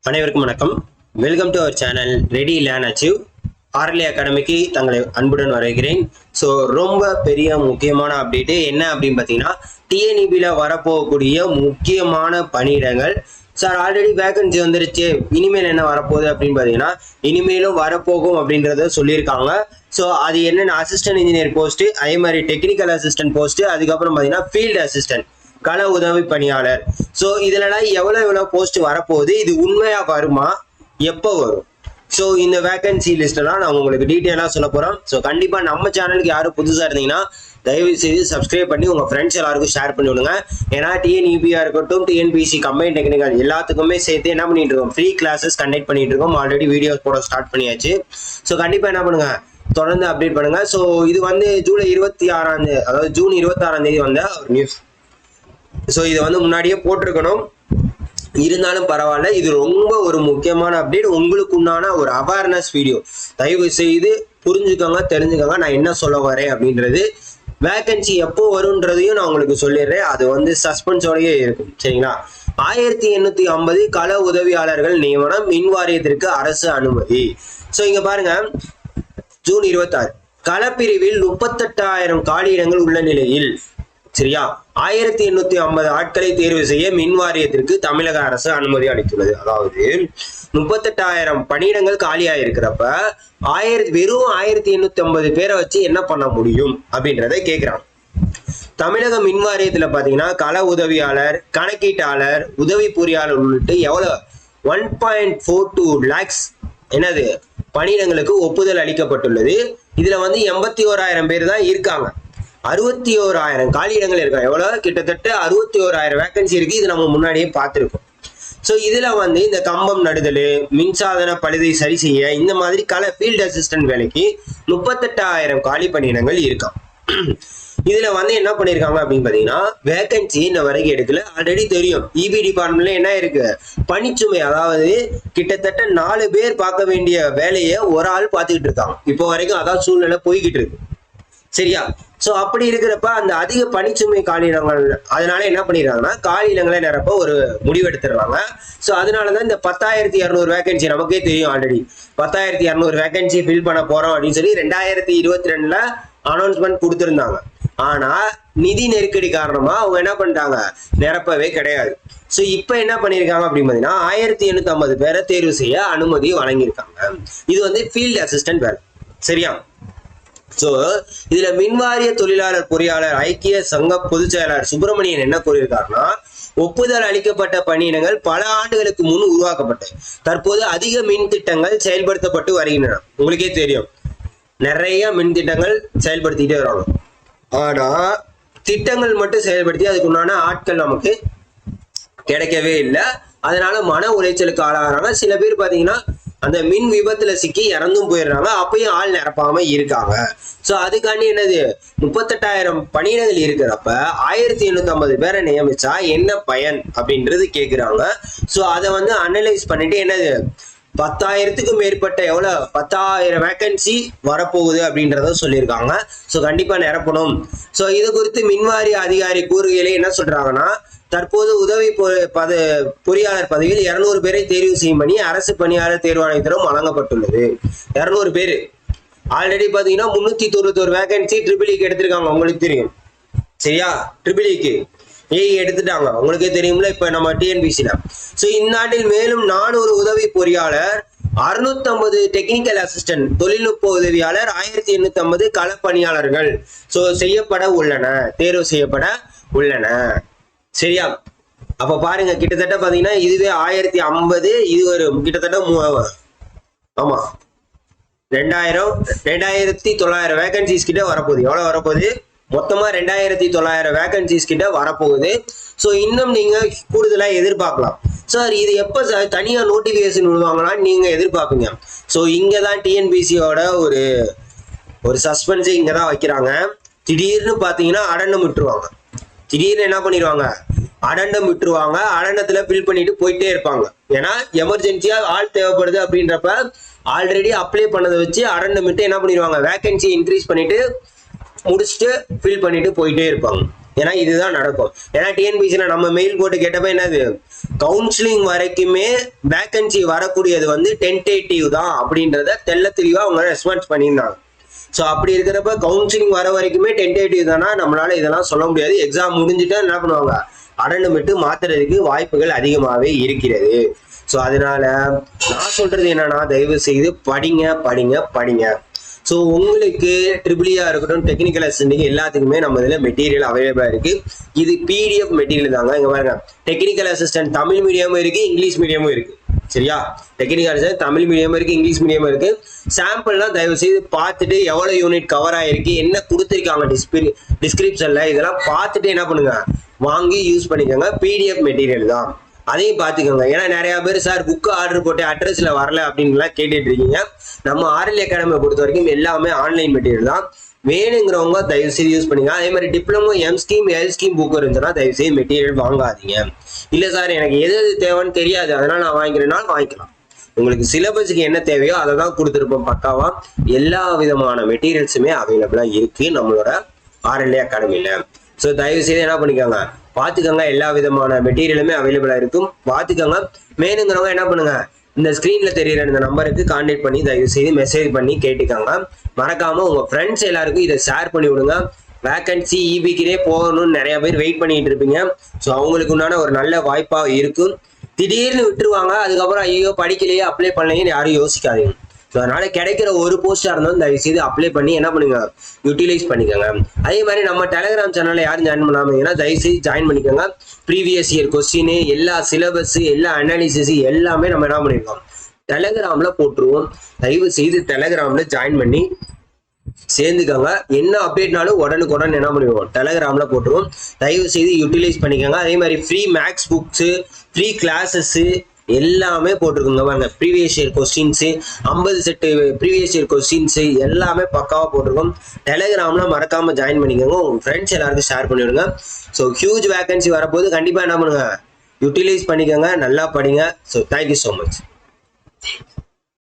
அனைவருக்கும் வணக்கம். Welcome to our channel ready learn achieve. RLA அகாடமிக்கு தங்களை அன்புடன் வரவேற்கிறேன். ஸோ ரொம்ப பெரிய முக்கியமான அப்டேட்டு என்ன அப்படின்னு பார்த்தீங்கன்னா, டிஎன்இபியில் வரப்போகக்கூடிய முக்கியமான பணியிடங்கள். சார் ஆல்ரெடி வேகன்சி வந்துருச்சு, இனிமேல் என்ன வரப்போகுது அப்படின்னு பார்த்தீங்கன்னா, இனிமேலும் வரப்போகும் அப்படின்றத சொல்லியிருக்காங்க. ஸோ அது என்னென்ன அசிஸ்டன்ட் இன்ஜினியர் போஸ்ட்டு, அதே மாதிரி டெக்னிக்கல் அசிஸ்டன்ட் போஸ்ட்டு, அதுக்கப்புறம் பார்த்தீங்கன்னா ஃபீல்டு அசிஸ்டன்ட் கள உதவி பணியாளர். ஸோ இதுலலாம் எவ்வளோ போஸ்ட் வரப்போகுது, இது உண்மையா வருமா, எப்போ வரும், ஸோ இந்த வேகன்சி லிஸ்ட்டெல்லாம் நான் உங்களுக்கு டீட்டெயிலாக சொல்ல போகிறோம். ஸோ கண்டிப்பாக நம்ம சேனலுக்கு யாரும் புதுசாக இருந்தீங்கன்னா தயவு செய்து சப்ஸ்கிரைப் பண்ணி உங்கள் ஃப்ரெண்ட்ஸ் எல்லாருக்கும் ஷேர் பண்ணி விடுங்க. ஏன்னா டிஎன்இபியாக இருக்கட்டும், டிஎன்பிசி கம்பைன் டெக்னிக்கல் எல்லாத்துக்குமே சேர்த்து என்ன பண்ணிட்டு இருக்கோம், ஃப்ரீ கிளாஸஸ் கண்டக்ட் பண்ணிட்டு இருக்கோம். ஆல்ரெடி வீடியோஸ் போட ஸ்டார்ட் பண்ணியாச்சு. ஸோ கண்டிப்பாக என்ன பண்ணுங்க, தொடர்ந்து அப்டேட் பண்ணுங்க. ஸோ இது வந்து ஜூன் 26 வந்த ஒரு நியூஸ். ஸோ இதை வந்து முன்னாடியே போட்டிருக்கணும், இருந்தாலும் பரவாயில்ல. இது ரொம்ப ஒரு முக்கியமான அப்டேட், உங்களுக்கு உண்டான ஒரு அவேர்னஸ் வீடியோ. தயவு செய்து புரிஞ்சுக்கோங்க, தெரிஞ்சுக்கோங்க நான் என்ன சொல்ல வரேன் அப்படின்றது. வேகன்சி எப்போ வரும்ன்றதையும் நான் உங்களுக்கு சொல்லிடுறேன். அது வந்து சஸ்பென்ஸோடயே இருக்கும், சரிங்களா. 1850 கள உதவியாளர்கள் நியமனம், மின் வாரியத்திற்கு அரசு அனுமதி. ஸோ இங்க பாருங்க, ஜூன் 26 களப்பிரிவில் 38,000 காலியிடங்கள் உள்ள நிலையில், சரியா, 1850 ஆட்களை தேர்வு செய்ய மின் வாரியத்திற்கு தமிழக அரசு அனுமதி அளித்துள்ளது. அதாவது 38,000 பணியிடங்கள் காலியா இருக்கிறப்ப வெறும் 1850 பேரை வச்சு என்ன பண்ண முடியும் அப்படின்றத கேட்கிறாங்க. தமிழக மின் வாரியத்துல பாத்தீங்கன்னா கள உதவியாளர், கணக்கீட்டாளர், உதவி பொறியாளர் உள்ளிட்டு எவ்வளவு 1.42 lakhs என்னது பணியிடங்களுக்கு ஒப்புதல் அளிக்கப்பட்டுள்ளது. இதுல வந்து 81,000 பேர் தான் இருக்காங்க. 61,000 காலியிடங்கள் இருக்காங்க. எவ்வளவு, கிட்டத்தட்ட 61,000 வேகன்சி இருக்கு. இது நம்ம முன்னாடியே பார்த்துருக்கோம். ஸோ இதுல வந்து இந்த கம்பம் நடுதல், மின்சாதன பழுதை சரி செய்ய, இந்த மாதிரி ஃபீல்டு அசிஸ்டன்ட் வேலைக்கு 38,000 காலி பணியிடங்கள் இருக்காம். இதுல வந்து என்ன பண்ணிருக்காங்க அப்படின்னு பாத்தீங்கன்னா, வேகன்சி இன்ன வரைக்கும் எடுக்கல. ஆல்ரெடி தெரியும் இபி டிபார்ட்மெண்ட்ல என்ன இருக்கு, பணிச்சுமை. அதாவது கிட்டத்தட்ட 4 பேர் பார்க்க வேண்டிய வேலையை ஒரு ஆள் பார்த்துக்கிட்டு இருக்காங்க. இப்போ வரைக்கும் அதான் சூழ்நிலை போய்கிட்டு இருக்கு, சரியா. ஸோ அப்படி இருக்கிறப்ப அந்த அதிக பணிச்சுமை காலியிடங்கள், அதனால என்ன பண்ணிடுறாங்கன்னா காலியிடங்களை நிரப்ப ஒரு முடிவெடுத்துடுறாங்க. ஸோ அதனாலதான் இந்த 10,200 வேகன்சி, நமக்கே தெரியும் ஆல்ரெடி 10,200 வேகன்சி ஃபில் பண்ண போறோம் அப்படின்னு சொல்லி 2022 அனௌன்ஸ்மெண்ட் கொடுத்துருந்தாங்க. ஆனா நிதி நெருக்கடி காரணமா அவங்க என்ன பண்ணிட்டாங்க, நிரப்பவே கிடையாது. ஸோ இப்போ என்ன பண்ணியிருக்காங்க அப்படின்னு பார்த்தீங்கன்னா 1850 பேரை தேர்வு செய்ய அனுமதி வழங்கியிருக்காங்க. இது வந்து ஃபீல்டு அசிஸ்டன்ட் வேலை, சரியா. சோ இதுல மின்வாரிய தொழிலாளர் பொறியாளர் ஐக்கிய சங்க பொதுச் செயலாளர் சுப்பிரமணியன் என்ன கூறியிருக்காருன்னா, ஒப்புதல் அளிக்கப்பட்ட பணியிடங்கள் பல ஆண்டுகளுக்கு முன் உருவாக்கப்பட்டது. தற்போது அதிக மின் திட்டங்கள் செயல்படுத்தப்பட்டு வருகின்றன. உங்களுக்கே தெரியும் நிறைய மின் திட்டங்கள் செயல்படுத்திட்டே வராங்க. ஆனா திட்டங்கள் மட்டும் செயல்படுத்தி அதுக்குண்டான ஆட்கள் நமக்கு கிடைக்கவே இல்லை. அதனால மன உளைச்சலுக்கு ஆளாகிறாங்க. சில பேர் பாத்தீங்கன்னா அந்த மின் விபத்துல சிக்கி இறந்தும் போயிடுறாங்க. அப்பயும் ஆள் நிரப்பாம இருக்காங்க. ஸோ அதுக்காண்டி என்னது, 38,000 பணியிடங்கள் இருக்கிறப்ப 1850 பேரை நியமிச்சா என்ன பயன் அப்படின்றது கேட்குறாங்க. ஸோ அதை வந்து அனலைஸ் பண்ணிட்டு என்னது, 10,000க்கும் மேற்பட்ட 10,000 வேகன்சி வரப்போகுது அப்படின்றத சொல்லியிருக்காங்க. ஸோ கண்டிப்பா நிரப்பணும். ஸோ இது குறித்து மின்வாரிய அதிகாரி கூறுகையிலே என்ன சொல்றாங்கன்னா, தற்போது உதவி பொறியாளர் பதவியில் 200 பேரை தேர்வு செய்யும் பணி அரசு பணியாளர் தேர்வாணையத்திடம் வழங்கப்பட்டுள்ளது. 200 பேர் ஆல்ரெடி பாத்தீங்கன்னா 391 வேகன்சி ட்ரிபிள்இக்கு எடுத்திருக்காங்க. உங்களுக்கு தெரியும், சரியா. ட்ரிபிள்இக்கு எடுத்துட்டாங்க, உங்களுக்கே தெரியும்ல. இப்ப நம்ம டிஎன்பிசில ஸோ இந்நாட்டில் மேலும் 400 உதவி பொறியாளர், 650 டெக்னிக்கல் அசிஸ்டன்ட், தொழில்நுட்ப உதவியாளர், 1850 களப்பணியாளர்கள் ஸோ செய்யப்பட உள்ளன, தேர்வு செய்யப்பட உள்ளன, சரியா. அப்ப பாருங்க, கிட்டத்தட்ட பாத்தீங்கன்னா இதுவே 1050, இது ஒரு கிட்டத்தட்ட ஆமா 2,900 வேகன்சிஸ் கிட்ட வரப்போகுது. எவ்வளவு வரப்போகுது, மொத்தமா 2,900 வேகன்சிஸ் கிட்ட வரப்போகுது. ஸோ இன்னும் நீங்க கூடுதலா எதிர்பார்க்கலாம். சார் இது எப்ப தனியா நோட்டிபிகேஷன் விடுவாங்களான்னு நீங்க எதிர்பார்ப்பீங்க. ஸோ இங்கதான் டிஎன்பிசியோட ஒரு சஸ்பென்ஸ் இங்கதான் வைக்கிறாங்க. திடீர்னு பாத்தீங்கன்னா அடண்டம் விட்டுருவாங்க. திடீர்னு என்ன பண்ணிடுவாங்க, அடண்டம் விட்டுருவாங்க. அடண்டத்துல ஃபில் பண்ணிட்டு போயிட்டே இருப்பாங்க. ஏன்னா எமர்ஜென்சியா ஆள் தேவைப்படுது அப்படின்றப்ப ஆல்ரெடி அப்ளை பண்ணதை வச்சு அடண்டம் விட்டு என்ன பண்ணிடுவாங்க, வேகன்சி இன்க்ரீஸ் பண்ணிட்டு முடிச்சுட்டு ஃபில் பண்ணிட்டு போயிட்டே இருப்பாங்க. ஏன்னா இதுதான் நடக்கும். ஏன்னா டிஎன்பிசியில் நம்ம மெயில் போட்டு கேட்டப்ப என்னது, கவுன்சிலிங் வரைக்குமே வேகன்சி வரக்கூடியது வந்து டென்டேட்டிவ் தான் அப்படின்றத தெள்ள தெளிவாக அவங்க ரெஸ்பான்ஸ் பண்ணியிருந்தாங்க. ஸோ அப்படி இருக்கிறப்ப கவுன்சிலிங் வர வரைக்குமே டென்டேட்டிவ் தானா, நம்மளால இதெல்லாம் சொல்ல முடியாது. எக்ஸாம் முடிஞ்சுட்டா என்ன பண்ணுவாங்க, அடண்டுமிட்டு மாத்துறதுக்கு வாய்ப்புகள் அதிகமாகவே இருக்கிறது. ஸோ அதனால நான் சொல்றது என்னன்னா, தயவு செய்து படிங்க படிங்க படிங்க. ஸோ உங்களுக்கு ட்ரிபிளியா இருக்கட்டும், டெக்னிக்கல் அசிஸ்டன்ட் எல்லாத்துக்குமே நம்ம இதில் மெட்டீரியல் அவைலபிளா இருக்கு. இது பிடிஎஃப் மெட்டீரியல் தாங்க. இங்க பாருங்க, டெக்னிக்கல் அசிஸ்டன்ட் தமிழ் மீடியமும் இருக்கு, இங்கிலீஷ் மீடியமும் இருக்கு. சரியா, டெக்னிக்கல் அசிஸ்டன்ட் தமிழ் மீடியம் இருக்கு, இங்கிலீஷ் மீடியம் இருக்கு. சாம்பிள்லாம் தயவு செய்து பார்த்துட்டு எவ்வளவு யூனிட் கவர் ஆயிருக்கு, என்ன கொடுத்துருக்காங்க டிஸ்கிரிப்ஷன்ல, இதெல்லாம் பார்த்துட்டு என்ன பண்ணுங்க, வாங்கி யூஸ் பண்ணிக்கோங்க. பிடிஎஃப் மெட்டீரியல் தான், அதையும் பார்த்துக்கோங்க. ஏன்னா நிறைய பேர் சார் புக்கு ஆர்டர் போட்டு அட்ரஸ்ல வரல அப்படின்லாம் கேட்டுட்டு இருக்கீங்க. நம்ம ஆர்எல் அகாடமியை பொறுத்த வரைக்கும் எல்லாமே ஆன்லைன் மெட்டீரியல் தான். வேணுங்கிறவங்க தயவு செய்து யூஸ் பண்ணிங்க. அதே மாதிரி diploma M scheme L scheme book இருந்துச்சுன்னா தயவு செய்து மெட்டீரியல் வாங்காதீங்க. இல்லை சார் எனக்கு எது எது தேவைன்னு தெரியாது அதனால நான் வாங்கிக்கிறேன்னா வாங்கிக்கலாம். உங்களுக்கு சிலபஸுக்கு என்ன தேவையோ அதை தான் கொடுத்துருப்போம் பக்காவா. எல்லா விதமான மெட்டீரியல்ஸுமே அவைலபிளா இருக்கு நம்மளோட ஆர்எல் அகாடமியில. ஸோ தயவு செய்து என்ன பண்ணிக்கோங்க, பார்த்துக்கோங்க. எல்லா விதமான மெட்டீரியலுமே அவைலபிளா இருக்கும், பார்த்துக்கோங்க. வேணுங்கிறவங்க என்ன பண்ணுங்க, இந்த ஸ்கிரீன்ல தெரியுற இந்த நம்பருக்கு கான்டாக்ட் பண்ணி தயவு செய்து மெசேஜ் பண்ணி கேட்டுக்கோங்க. மறக்காம உங்க ஃப்ரெண்ட்ஸ் எல்லாருக்கும் இதை ஷேர் பண்ணி விடுங்க. வேகன்சி இபிக்கிட்டே போகணும்னு நிறைய பேர் வெயிட் பண்ணிட்டு இருப்பீங்க. ஸோ அவங்களுக்கு உண்டான ஒரு நல்ல வாய்ப்பா இருக்கும். திடீர்னு விட்டுருவாங்க, அதுக்கப்புறம் ஐயோ படிக்கலையே அப்ளை பண்ணலையேன்னு யாரும் யோசிக்காதீங்க. ஸோ அதனால கிடைக்கிற ஒரு போஸ்டா இருந்தாலும் தயவு செய்து அப்ளை பண்ணி என்ன பண்ணுங்க, யூட்டிலைஸ் பண்ணிக்கோங்க. அதே மாதிரி நம்ம டெலிகிராம் சேனல்ல யாரும் ஜாயின் பண்ணாமீங்கன்னா தயவு செய்து ஜாயின் பண்ணிக்கோங்க. ப்ரீவியஸ் இயர் கொஸ்டின், எல்லா சிலபஸ், எல்லா அனாலிசிஸ் எல்லாமே நம்ம என்ன பண்ணிருக்கோம் டெலிகிராம்ல போட்டுருவோம். தயவு செய்து டெலிகிராம்ல ஜாயின் பண்ணி சேர்ந்துக்கோங்க. என்ன அப்டேட்னாலும் உடனுக்குடன் என்ன பண்ணுவோம் டெலிகிராம்ல போட்டுருவோம். தயவு செய்து யூட்டிலைஸ் பண்ணிக்கோங்க. அதே மாதிரி free maths books, free classes எல்லாமே போட்டிருக்குங்க. பாருங்க, previous year questions 50 set previous year questions எல்லாமே பக்காவா போட்டிருக்கோம். டெலிகிராம்ல மறக்காம ஜாயின் பண்ணிக்கோங்க. உங்க ஃப்ரெண்ட்ஸ் எல்லாருக்கும் ஷேர் பண்ணிவிடுங்க. ஸோ ஹியூஜ் வேகன்சி வரப்போது, கண்டிப்பா என்ன பண்ணுங்க, யூட்டிலைஸ் பண்ணிக்கோங்க. நல்லா படிங்க. So thank you so much.